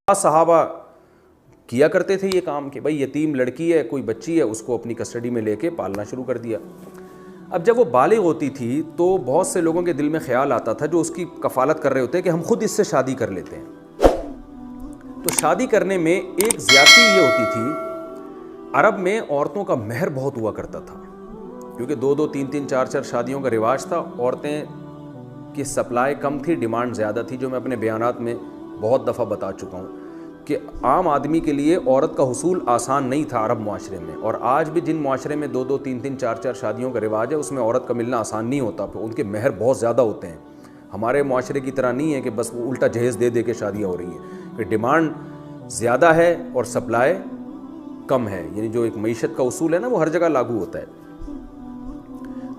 صحابہ کیا کرتے تھے یہ کام کہ بھائی یتیم لڑکی ہے، کوئی بچی ہے، اس کو اپنی کسٹڈی میں لے کے پالنا شروع کر دیا۔ اب جب وہ بالغ ہوتی تھی تو بہت سے لوگوں کے دل میں خیال آتا تھا جو اس کی کفالت کر رہے ہوتے کہ ہم خود اس سے شادی کر لیتے ہیں۔ تو شادی کرنے میں ایک زیادتی یہ ہوتی تھی، عرب میں عورتوں کا مہر بہت ہوا کرتا تھا، کیونکہ 2 3 4 شادیوں کا رواج تھا۔ عورتیں کی سپلائی کم تھی، ڈیمانڈ زیادہ تھی، جو میں اپنے بیانات میں بہت دفعہ بتا چکا ہوں کہ عام آدمی کے لیے عورت کا حصول آسان نہیں تھا عرب معاشرے میں، اور آج بھی جن معاشرے میں 2 3 4 شادیوں کا رواج ہے اس میں عورت کا ملنا آسان نہیں ہوتا، ان کے مہر بہت زیادہ ہوتے ہیں۔ ہمارے معاشرے کی طرح نہیں ہے کہ بس وہ الٹا جہیز دے کے شادیاں ہو رہی ہیں، کہ ڈیمانڈ زیادہ ہے اور سپلائی کم ہے، یعنی جو ایک معیشت کا اصول ہے نا وہ ہر جگہ لاگو ہوتا ہے۔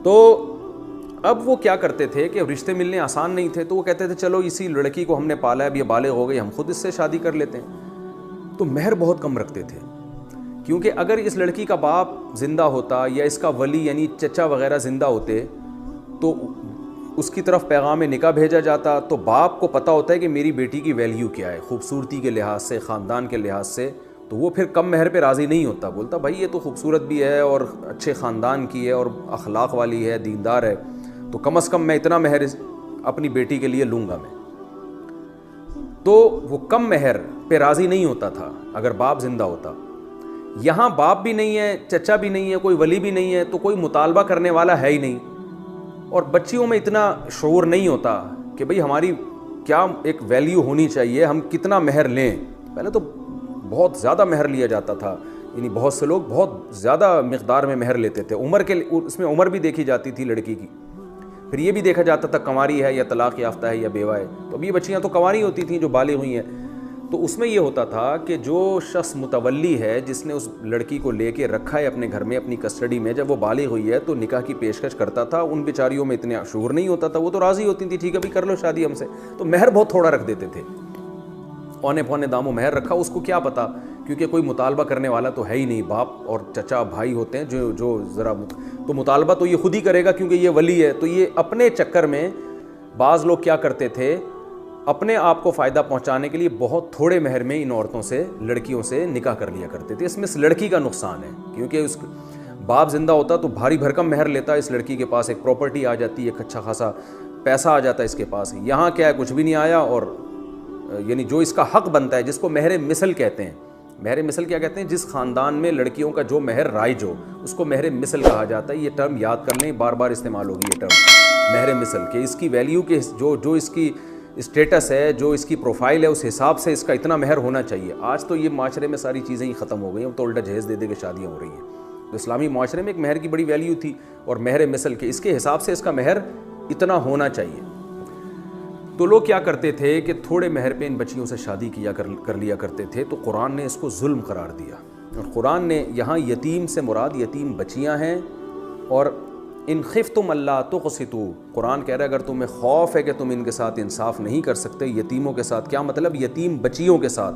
تو اب وہ کیا کرتے تھے کہ رشتے ملنے آسان نہیں تھے، تو وہ کہتے تھے چلو اسی لڑکی کو ہم نے پالا ہے، اب یہ بالغ ہو گئی، ہم خود اس سے شادی کر لیتے ہیں۔ تو مہر بہت کم رکھتے تھے، کیونکہ اگر اس لڑکی کا باپ زندہ ہوتا یا اس کا ولی یعنی چچا وغیرہ زندہ ہوتے تو اس کی طرف پیغام نکاح بھیجا جاتا، تو باپ کو پتہ ہوتا ہے کہ میری بیٹی کی ویلیو کیا ہے، خوبصورتی کے لحاظ سے، خاندان کے لحاظ سے، تو وہ پھر کم مہر پہ راضی نہیں ہوتا، بولتا بھائی یہ تو خوبصورت بھی ہے اور اچھے خاندان کی ہے اور اخلاق والی ہے، دیندار ہے، تو کم از کم میں اتنا مہر اپنی بیٹی کے لیے لوں گا میں۔ تو وہ کم مہر پہ راضی نہیں ہوتا تھا اگر باپ زندہ ہوتا۔ یہاں باپ بھی نہیں ہے، چچا بھی نہیں ہے، کوئی ولی بھی نہیں ہے، تو کوئی مطالبہ کرنے والا ہے ہی نہیں، اور بچیوں میں اتنا شعور نہیں ہوتا کہ بھئی ہماری کیا ایک ویلیو ہونی چاہیے، ہم کتنا مہر لیں۔ پہلے تو بہت زیادہ مہر لیا جاتا تھا، یعنی بہت سے لوگ بہت زیادہ مقدار میں مہر لیتے تھے، عمر کے اس میں عمر بھی دیکھی جاتی تھی لڑکی کی، پھر یہ بھی دیکھا جاتا تھا کنواری ہے یا طلاق یافتہ ہے یا بیوہ ہے۔ تو اب یہ بچیاں تو کنواری ہوتی تھیں جو بالغ ہوئی ہیں، تو اس میں یہ ہوتا تھا کہ جو شخص متولی ہے، جس نے اس لڑکی کو لے کے رکھا ہے اپنے گھر میں اپنی کسٹڈی میں، جب وہ بالغ ہوئی ہے تو نکاح کی پیشکش کرتا تھا۔ ان بیچاریوں میں اتنے شعور نہیں ہوتا تھا، وہ تو راضی ہوتی تھی، ٹھیک ہے بھی کر لو شادی ہم سے، تو مہر بہت تھوڑا رکھ دیتے تھے، اونے پونے داموں مہر رکھا۔ اس کو کیا پتا، کیونکہ کوئی مطالبہ کرنے والا تو ہے ہی نہیں، باپ اور چچا بھائی ہوتے ہیں جو ذرا، تو مطالبہ تو یہ خود ہی کرے گا کیونکہ یہ ولی ہے۔ تو یہ اپنے چکر میں بعض لوگ کیا کرتے تھے، اپنے آپ کو فائدہ پہنچانے کے لیے بہت تھوڑے مہر میں ان عورتوں سے، لڑکیوں سے نکاح کر لیا کرتے تھے۔ اس میں اس لڑکی کا نقصان ہے، کیونکہ اس باپ زندہ ہوتا تو بھاری بھرکم مہر لیتا، اس لڑکی کے پاس ایک پراپرٹی آ جاتی ہے، ایک اچھا خاصا پیسہ آ جاتا ہے اس کے پاس۔ یہاں کیا ہے، کچھ بھی نہیں آیا، اور یعنی جو اس کا حق بنتا ہے، جس کو مہر مثل کہتے ہیں۔ مہر مثل کیا کہتے ہیں؟ جس خاندان میں لڑکیوں کا جو مہر رائج ہو اس کو مہر مثل کہا جاتا ہے۔ یہ ٹرم یاد کر لیں، بار بار استعمال ہوگی یہ ٹرم مہر مثل، کہ اس کی ویلیو کے جو اس کی اسٹیٹس ہے، جو اس کی پروفائل ہے، اس حساب سے اس کا اتنا مہر ہونا چاہیے۔ آج تو یہ معاشرے میں ساری چیزیں ہی ختم ہو گئی ہیں، تو الٹا جہیز دے کے شادیاں ہو رہی ہیں۔ تو اسلامی معاشرے میں ایک مہر کی بڑی ویلیو تھی، اور مہر مثل کے اس کے حساب سے اس کا مہر اتنا ہونا چاہیے۔ تو لوگ کیا کرتے تھے کہ تھوڑے مہر پہ ان بچیوں سے شادی کر لیا کرتے تھے، تو قرآن نے اس کو ظلم قرار دیا، اور قرآن نے یہاں یتیم سے مراد یتیم بچیاں ہیں۔ اور ان خفتم اللہ تقسطوا، قرآن کہہ رہا ہے اگر تمہیں خوف ہے کہ تم ان کے ساتھ انصاف نہیں کر سکتے، یتیموں کے ساتھ، کیا مطلب؟ یتیم بچیوں کے ساتھ،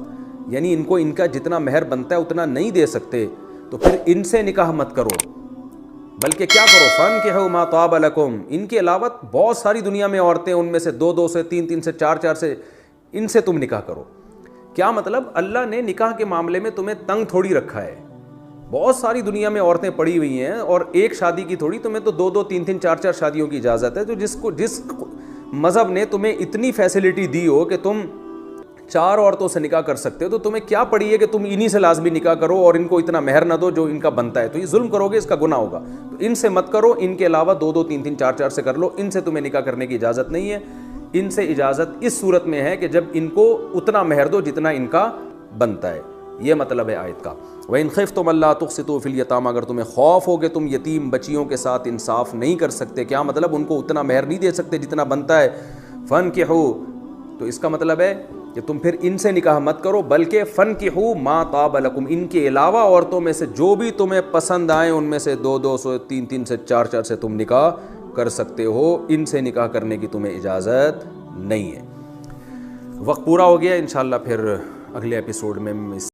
یعنی ان کو ان کا جتنا مہر بنتا ہے اتنا نہیں دے سکتے، تو پھر ان سے نکاح مت کرو، بلکہ کیا کرو، فانکحوا ما طاب لکم، ان کے علاوہ بہت ساری دنیا میں عورتیں، ان میں سے 2 سے 3 سے 4 سے، ان سے تم نکاح کرو۔ کیا مطلب؟ اللہ نے نکاح کے معاملے میں تمہیں تنگ تھوڑی رکھا ہے، بہت ساری دنیا میں عورتیں پڑی ہوئی ہیں، اور ایک شادی کی تھوڑی، تمہیں تو 2 3 4 شادیوں کی اجازت ہے۔ تو جس مذہب نے تمہیں اتنی فیسلٹی دی ہو کہ تم 4 عورتوں سے نکاح کر سکتے ہو، تو تمہیں کیا پڑی ہے کہ تم انہی سے لازمی نکاح کرو اور ان کو اتنا مہر نہ دو جو ان کا بنتا ہے؟ تو یہ ظلم کرو گے، اس کا گناہ ہوگا۔ تو ان سے مت کرو، ان کے علاوہ 2 3 4 سے کر لو، ان سے تمہیں نکاح کرنے کی اجازت نہیں ہے۔ ان سے اجازت اس صورت میں ہے کہ جب ان کو اتنا مہر دو جتنا ان کا بنتا ہے، یہ مطلب ہے آیت کا۔ وَإِنْ خِفْتُمْ أَلَّا تُقْسِطُوا فِي الْيَتَامَى، اگر تمہیں خوف ہو کہ تم یتیم بچیوں کے ساتھ انصاف نہیں کر سکتے، کیا مطلب؟ ان کو اتنا مہر نہیں دے سکتے جتنا بنتا ہے، فَانْكِحُوا، تو اس کا مطلب ہے کہ تم پھر ان سے نکاح مت کرو، بلکہ فَانْكِحُوا مَا طَابَ لَكُمْ، ان کے علاوہ عورتوں میں سے جو بھی تمہیں پسند آئیں، ان میں سے 2 سے 3 سے 4 سے تم نکاح کر سکتے ہو، ان سے نکاح کرنے کی تمہیں اجازت نہیں ہے۔ وقت پورا ہو گیا، انشاءاللہ پھر اگلے ایپیسوڈ میں اس